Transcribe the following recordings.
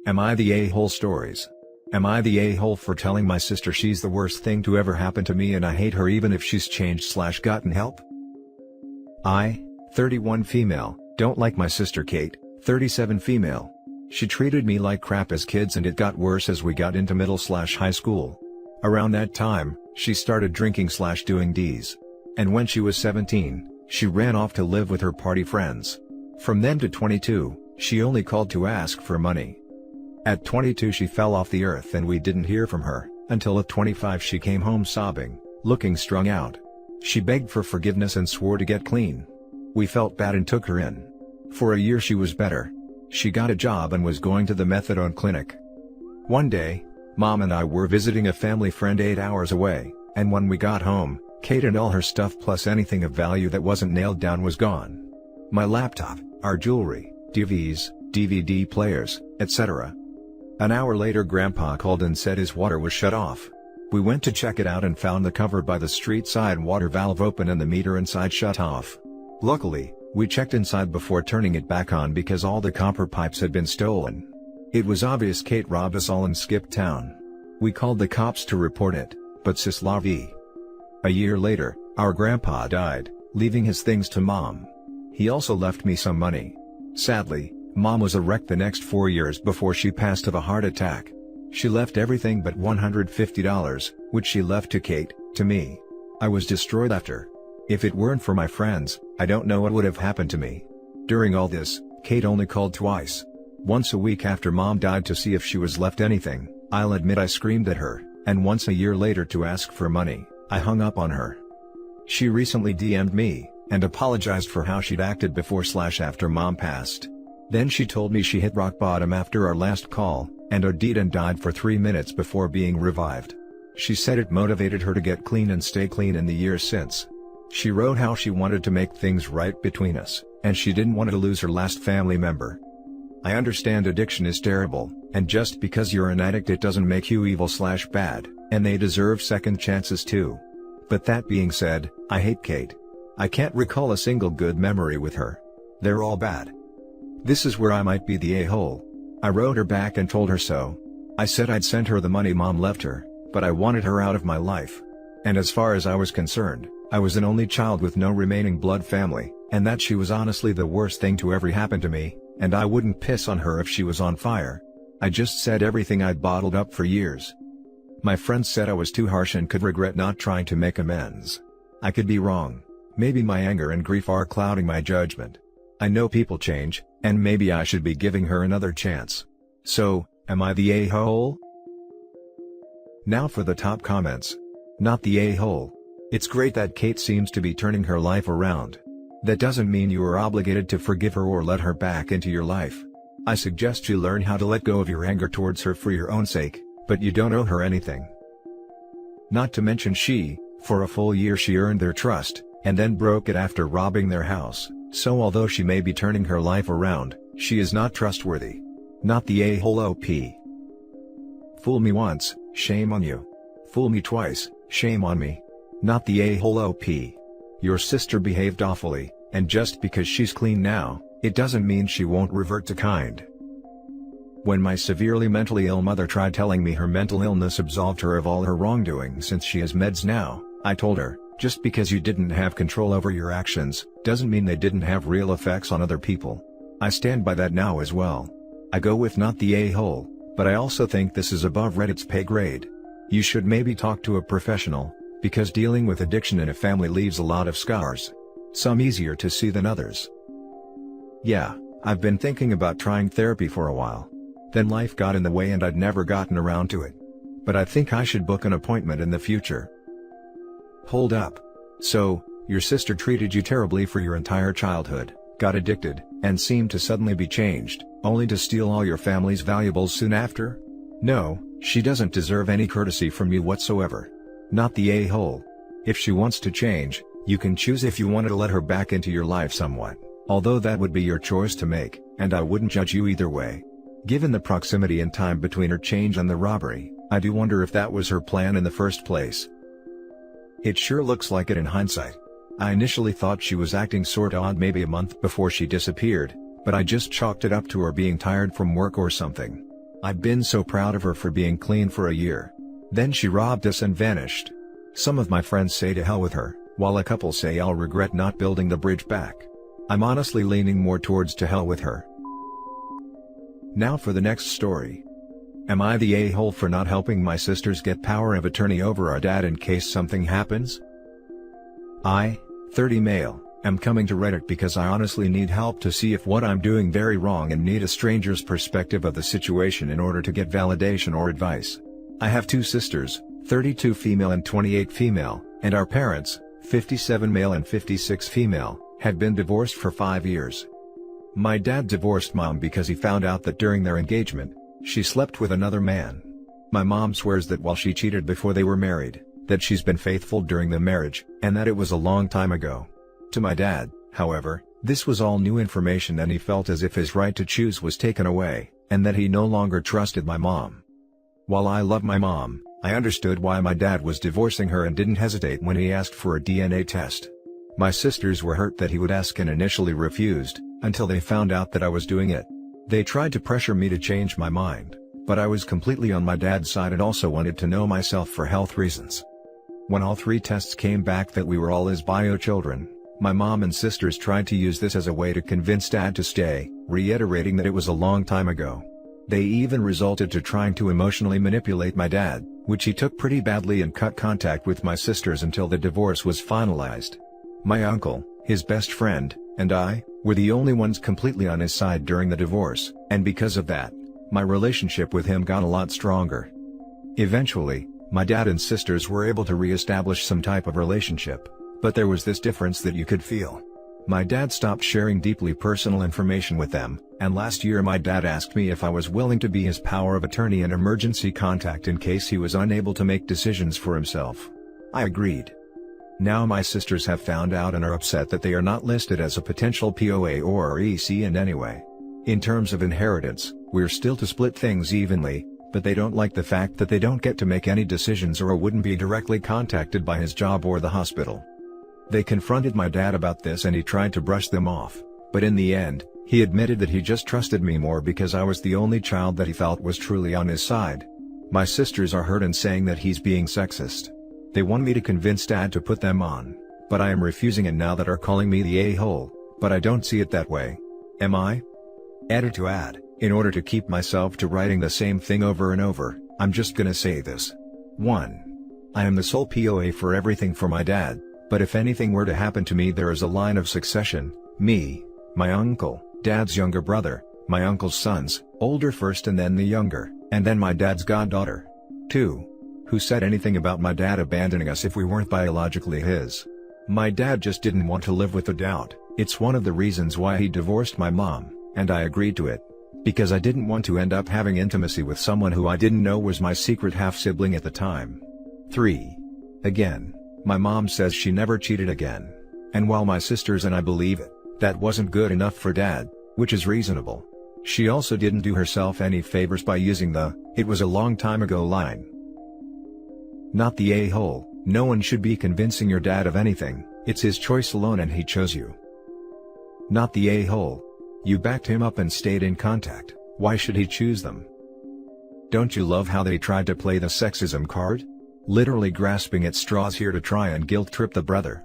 Am I the a-hole stories? Am I the a-hole for telling my sister she's the worst thing to ever happen to me and I hate her even if she's changed/gotten help? I, 31 female, don't like my sister Kate, 37 female. She treated me like crap as kids and it got worse as we got into middle/high school. Around that time, she started drinking/doing Ds. And when she was 17, she ran off to live with her party friends. From then to 22, she only called to ask for money. At 22 she fell off the earth and we didn't hear from her, until at 25 she came home sobbing, looking strung out. She begged for forgiveness and swore to get clean. We felt bad and took her in. For a year she was better. She got a job and was going to the methadone clinic. One day, Mom and I were visiting a family friend 8 hours away, and when we got home, Kate and all her stuff plus anything of value that wasn't nailed down was gone. My laptop, our jewelry, DVDs, DVD players, etc. An hour later Grandpa called and said his water was shut off. We went to check it out and found the cover by the street side water valve open and the meter inside shut off. Luckily, we checked inside before turning it back on because all the copper pipes had been stolen. It was obvious Kate robbed us all and skipped town. We called the cops to report it, but c'est la vie. A year later, our grandpa died, leaving his things to Mom. He also left me some money. Sadly, Mom was a wreck the next 4 years before she passed of a heart attack. She left everything but $150, which she left to Kate, to me. I was destroyed after. If it weren't for my friends, I don't know what would have happened to me. During all this, Kate only called twice. Once a week after Mom died to see if she was left anything. I'll admit I screamed at her, and once a year later to ask for money. I hung up on her. She recently DM'd me, and apologized for how she'd acted before/after Mom passed. Then she told me she hit rock bottom after our last call, and OD'd and died for 3 minutes before being revived. She said it motivated her to get clean and stay clean in the years since. She wrote how she wanted to make things right between us, and she didn't want to lose her last family member. I understand addiction is terrible, and just because you're an addict it doesn't make you evil/bad, and they deserve second chances too. But that being said, I hate Kate. I can't recall a single good memory with her. They're all bad. This is where I might be the a-hole. I wrote her back and told her so. I said I'd sent her the money Mom left her, but I wanted her out of my life. And as far as I was concerned, I was an only child with no remaining blood family, and that she was honestly the worst thing to ever happen to me, and I wouldn't piss on her if she was on fire. I just said everything I'd bottled up for years. My friends said I was too harsh and could regret not trying to make amends. I could be wrong. Maybe my anger and grief are clouding my judgment. I know people change, and maybe I should be giving her another chance. So, am I the a-hole? Now for the top comments. Not the a-hole. It's great that Kate seems to be turning her life around. That doesn't mean you are obligated to forgive her or let her back into your life. I suggest you learn how to let go of your anger towards her for your own sake, but you don't owe her anything. Not to mention for a full year she earned their trust, and then broke it after robbing their house, so although she may be turning her life around, she is not trustworthy. Not the a-hole OP. Fool me once, shame on you. Fool me twice, shame on me. Not the a-hole OP. Your sister behaved awfully, and just because she's clean now, it doesn't mean she won't revert to kind. When my severely mentally ill mother tried telling me her mental illness absolved her of all her wrongdoing since she has meds now, I told her, just because you didn't have control over your actions, doesn't mean they didn't have real effects on other people. I stand by that now as well. I go with not the a-hole, but I also think this is above Reddit's pay grade. You should maybe talk to a professional, because dealing with addiction in a family leaves a lot of scars. Some easier to see than others. Yeah, I've been thinking about trying therapy for a while. Then life got in the way and I'd never gotten around to it. But I think I should book an appointment in the future. Hold up. So, your sister treated you terribly for your entire childhood, got addicted, and seemed to suddenly be changed, only to steal all your family's valuables soon after? No, she doesn't deserve any courtesy from you whatsoever. Not the a-hole. If she wants to change, you can choose if you want to let her back into your life somewhat, although that would be your choice to make, and I wouldn't judge you either way. Given the proximity and time between her change and the robbery, I do wonder if that was her plan in the first place. It sure looks like it in hindsight. I initially thought she was acting sorta odd maybe a month before she disappeared, but I just chalked it up to her being tired from work or something. I've been so proud of her for being clean for a year. Then she robbed us and vanished. Some of my friends say to hell with her, while a couple say I'll regret not building the bridge back. I'm honestly leaning more towards to hell with her. Now for the next story. Am I the a-hole for not helping my sisters get power of attorney over our dad in case something happens? I, 30 male, am coming to Reddit because I honestly need help to see if what I'm doing very wrong and need a stranger's perspective of the situation in order to get validation or advice. I have 2 sisters, 32 female and 28 female, and our parents, 57 male and 56 female, had been divorced for 5 years. My dad divorced mom because he found out that during their engagement, she slept with another man. My mom swears that while she cheated before they were married, that she's been faithful during the marriage, and that it was a long time ago. To my dad, however, this was all new information and he felt as if his right to choose was taken away, and that he no longer trusted my mom. While I love my mom, I understood why my dad was divorcing her and didn't hesitate when he asked for a DNA test. My sisters were hurt that he would ask and initially refused, until they found out that I was doing it. They tried to pressure me to change my mind, but I was completely on my dad's side and also wanted to know myself for health reasons. When all 3 tests came back that we were all his bio children, my mom and sisters tried to use this as a way to convince dad to stay, reiterating that it was a long time ago. They even resorted to trying to emotionally manipulate my dad, which he took pretty badly and cut contact with my sisters until the divorce was finalized. My uncle, his best friend, and I, were the only ones completely on his side during the divorce, and because of that, my relationship with him got a lot stronger. Eventually, my dad and sisters were able to re-establish some type of relationship, but there was this difference that you could feel. My dad stopped sharing deeply personal information with them, and last year my dad asked me if I was willing to be his power of attorney and emergency contact in case he was unable to make decisions for himself. I agreed. Now my sisters have found out and are upset that they are not listed as a potential POA or EC in any way. In terms of inheritance, we're still to split things evenly, but they don't like the fact that they don't get to make any decisions or wouldn't be directly contacted by his job or the hospital. They confronted my dad about this and he tried to brush them off, but in the end, he admitted that he just trusted me more because I was the only child that he felt was truly on his side. My sisters are hurt and saying that he's being sexist. They want me to convince dad to put them on, but I am refusing and now that are calling me the a-hole, but I don't see it that way. Am I? Edit to add, in order to keep myself to writing the same thing over and over, I'm just gonna say this. 1. I am the sole POA for everything for my dad, but if anything were to happen to me there is a line of succession, me, my uncle, dad's younger brother, my uncle's sons, older first and then the younger, and then my dad's goddaughter. 2. Who said anything about my dad abandoning us if we weren't biologically his? My dad just didn't want to live with the doubt. It's one of the reasons why he divorced my mom, and I agreed to it. Because I didn't want to end up having intimacy with someone who I didn't know was my secret half-sibling at the time. 3. Again, my mom says she never cheated again. And while my sisters and I believe it, that wasn't good enough for dad, which is reasonable. She also didn't do herself any favors by using the "it was a long time ago" line. Not the a-hole, no one should be convincing your dad of anything, it's his choice alone and he chose you. Not the a-hole. You backed him up and stayed in contact, why should he choose them? Don't you love how they tried to play the sexism card? Literally grasping at straws here to try and guilt trip the brother.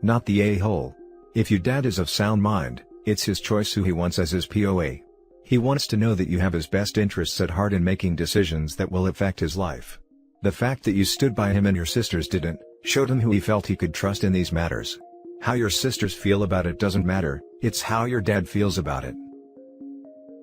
Not the a-hole. If your dad is of sound mind, it's his choice who he wants as his POA. He wants to know that you have his best interests at heart in making decisions that will affect his life. The fact that you stood by him and your sisters didn't, showed him who he felt he could trust in these matters. How your sisters feel about it doesn't matter, it's how your dad feels about it.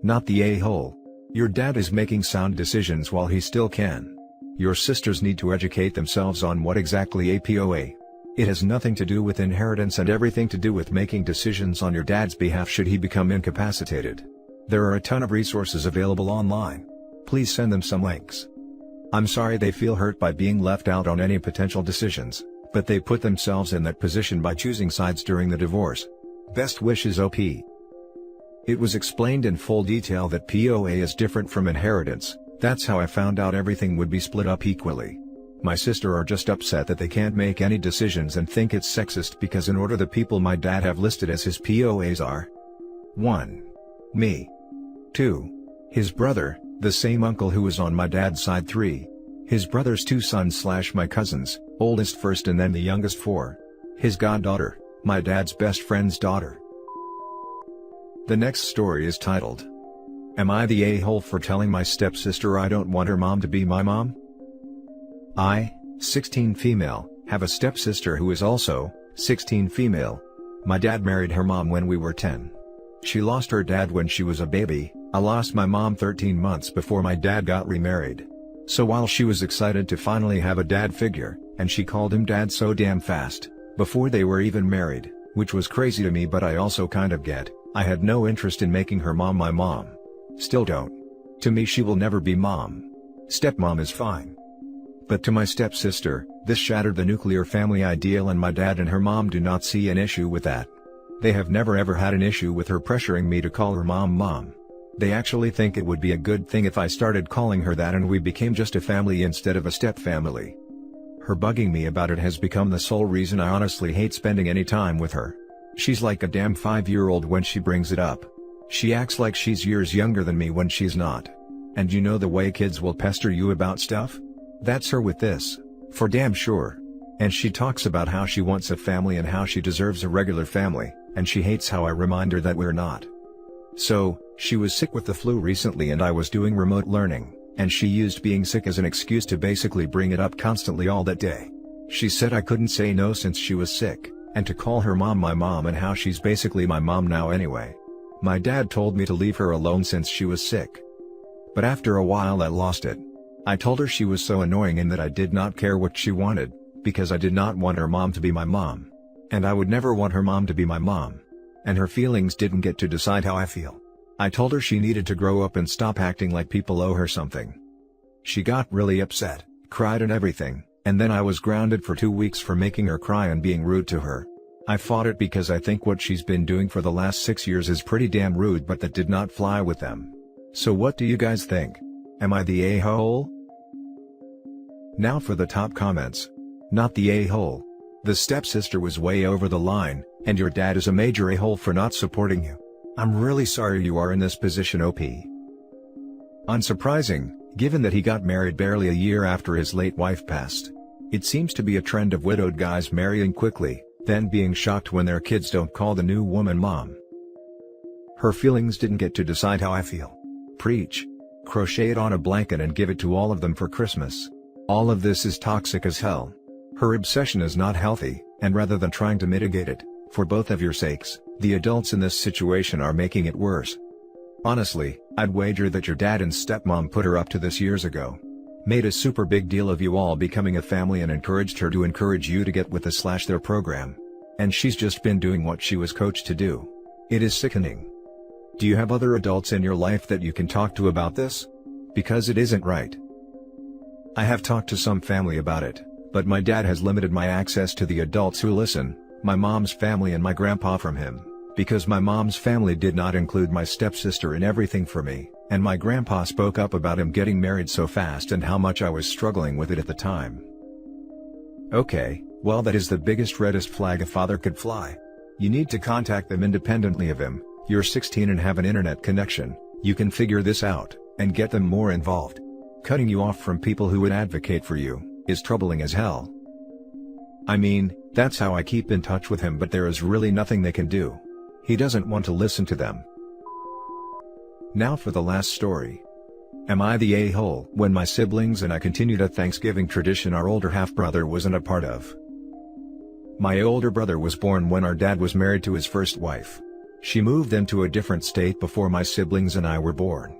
Not the a-hole. Your dad is making sound decisions while he still can. Your sisters need to educate themselves on what exactly a POA. It has nothing to do with inheritance and everything to do with making decisions on your dad's behalf should he become incapacitated. There are a ton of resources available online. Please send them some links. I'm sorry they feel hurt by being left out on any potential decisions, but they put themselves in that position by choosing sides during the divorce. Best wishes OP. It was explained in full detail that POA is different from inheritance, that's how I found out everything would be split up equally. My sister are just upset that they can't make any decisions and think it's sexist because in order the people my dad have listed as his POAs are 1. Me. 2. His brother, The same uncle who was on my dad's side 3. His brother's 2 sons / my cousins, oldest first and then the youngest 4. His goddaughter, my dad's best friend's daughter. The next story is titled, Am I the a-hole for telling my stepsister I don't want her mom to be my mom? I, 16 female, have a stepsister who is also 16 female. My dad married her mom when we were 10. She lost her dad when she was a baby. I lost my mom 13 months before my dad got remarried. So while she was excited to finally have a dad figure, and she called him dad so damn fast, before they were even married, which was crazy to me, but I also kind of get, I had no interest in making her mom my mom. Still don't. To me she will never be mom. Stepmom is fine. But to my stepsister, this shattered the nuclear family ideal, and my dad and her mom do not see an issue with that. They have never ever had an issue with her pressuring me to call her mom mom. They actually think it would be a good thing if I started calling her that and we became just a family instead of a step-family. Her bugging me about it has become the sole reason I honestly hate spending any time with her. She's like a damn 5-year-old when she brings it up. She acts like she's years younger than me when she's not. And you know the way kids will pester you about stuff? That's her with this, for damn sure. And she talks about how she wants a family and how she deserves a regular family, and she hates how I remind her that we're not. So, she was sick with the flu recently and I was doing remote learning, and she used being sick as an excuse to basically bring it up constantly all that day. She said I couldn't say no since she was sick, and to call her mom my mom and how she's basically my mom now anyway. My dad told me to leave her alone since she was sick. But after a while I lost it. I told her she was so annoying and that I did not care what she wanted, because I did not want her mom to be my mom. And I would never want her mom to be my mom. And her feelings didn't get to decide how I feel. I told her she needed to grow up and stop acting like people owe her something. She got really upset, cried and everything, and then I was grounded for 2 weeks for making her cry and being rude to her. I fought it because I think what she's been doing for the last 6 years is pretty damn rude, but that did not fly with them. So what do you guys think? Am I the a-hole? Now for the top comments. Not the a-hole. The stepsister was way over the line, and your dad is a major a-hole for not supporting you. I'm really sorry you are in this position, OP. Unsurprising, given that he got married barely a year after his late wife passed. It seems to be a trend of widowed guys marrying quickly, then being shocked when their kids don't call the new woman mom. Her feelings didn't get to decide how I feel. Preach. Crochet it on a blanket and give it to all of them for Christmas. All of this is toxic as hell. Her obsession is not healthy, and rather than trying to mitigate it, for both of your sakes, the adults in this situation are making it worse. Honestly, I'd wager that your dad and stepmom put her up to this years ago. Made a super big deal of you all becoming a family and encouraged her to encourage you to get with their program. And she's just been doing what she was coached to do. It is sickening. Do you have other adults in your life that you can talk to about this? Because it isn't right. I have talked to some family about it, but my dad has limited my access to the adults who listen, my mom's family and my grandpa from him, because my mom's family did not include my stepsister in everything for me, and my grandpa spoke up about him getting married so fast and how much I was struggling with it at the time. Okay, well that is the biggest reddest flag a father could fly. You need to contact them independently of him. You're 16 and have an internet connection, you can figure this out, and get them more involved. Cutting you off from people who would advocate for you is troubling as hell. I mean, that's how I keep in touch with him, but there is really nothing they can do. He doesn't want to listen to them. Now for the last story. Am I the a-hole when my siblings and I continued a Thanksgiving tradition our older half-brother wasn't a part of? My older brother was born when our dad was married to his first wife. She moved into a different state before my siblings and I were born.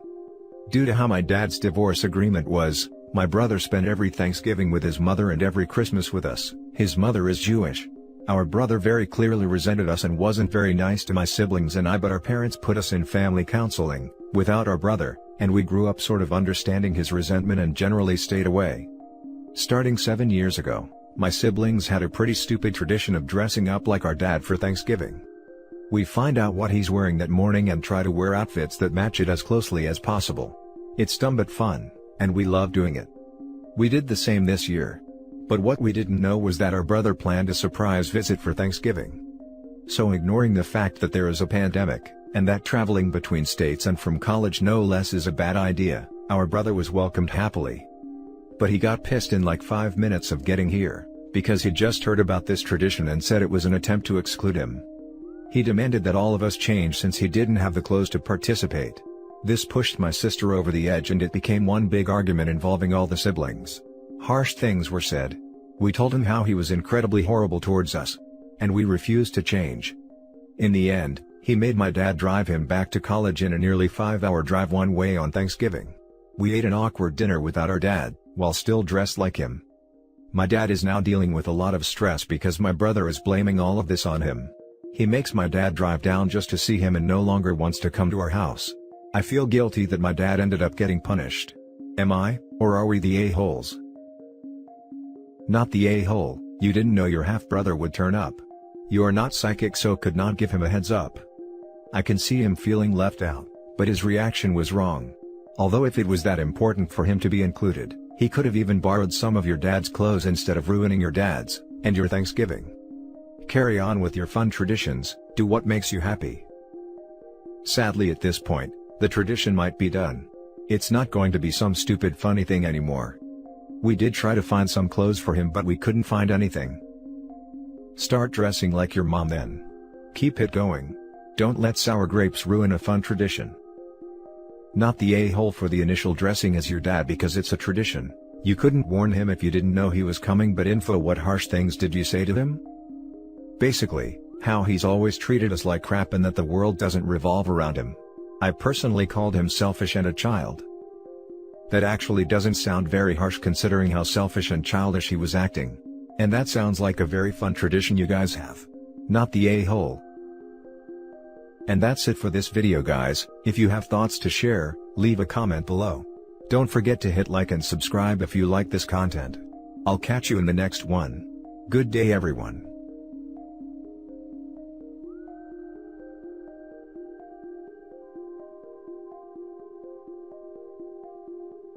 Due to how my dad's divorce agreement was, my brother spent every Thanksgiving with his mother and every Christmas with us. His mother is Jewish. Our brother very clearly resented us and wasn't very nice to my siblings and I, but our parents put us in family counseling, without our brother, and we grew up sort of understanding his resentment and generally stayed away. Starting 7 years ago, my siblings had a pretty stupid tradition of dressing up like our dad for Thanksgiving. We find out what he's wearing that morning and try to wear outfits that match it as closely as possible. It's dumb but fun, and we love doing it. We did the same this year. But what we didn't know was that our brother planned a surprise visit for Thanksgiving. So ignoring the fact that there is a pandemic, and that traveling between states and from college no less is a bad idea, Our brother was welcomed happily. But he got pissed in like 5 minutes of getting here, because he'd just heard about this tradition and said it was an attempt to exclude him. He demanded that all of us change since he didn't have the clothes to participate. This pushed my sister over the edge and it became one big argument involving all the siblings. Harsh things were said. We told him how he was incredibly horrible towards us. And we refused to change. In the end, he made my dad drive him back to college in a nearly 5-hour drive one way on Thanksgiving. We ate an awkward dinner without our dad, while still dressed like him. My dad is now dealing with a lot of stress because my brother is blaming all of this on him. He makes my dad drive down just to see him and no longer wants to come to our house. I feel guilty that my dad ended up getting punished. Am I, or are we the a-holes? Not the a-hole, you didn't know your half-brother would turn up. You are not psychic so could not give him a heads up. I can see him feeling left out, but his reaction was wrong. Although if it was that important for him to be included, he could have even borrowed some of your dad's clothes instead of ruining your dad's, and your Thanksgiving. Carry on with your fun traditions, do what makes you happy. Sadly at this point, the tradition might be done. It's not going to be some stupid funny thing anymore. We did try to find some clothes for him but we couldn't find anything. Start dressing like your mom then. Keep it going. Don't let sour grapes ruin a fun tradition. Not the a-hole for the initial dressing as your dad because it's a tradition. You couldn't warn him if you didn't know he was coming but info what harsh things did you say to him? Basically, how he's always treated us like crap and that the world doesn't revolve around him. I personally called him selfish and a child. That actually doesn't sound very harsh considering how selfish and childish he was acting. And that sounds like a very fun tradition you guys have. Not the a-hole. And that's it for this video guys. If you have thoughts to share, leave a comment below. Don't forget to hit like and subscribe if you like this content. I'll catch you in the next one. Good day everyone.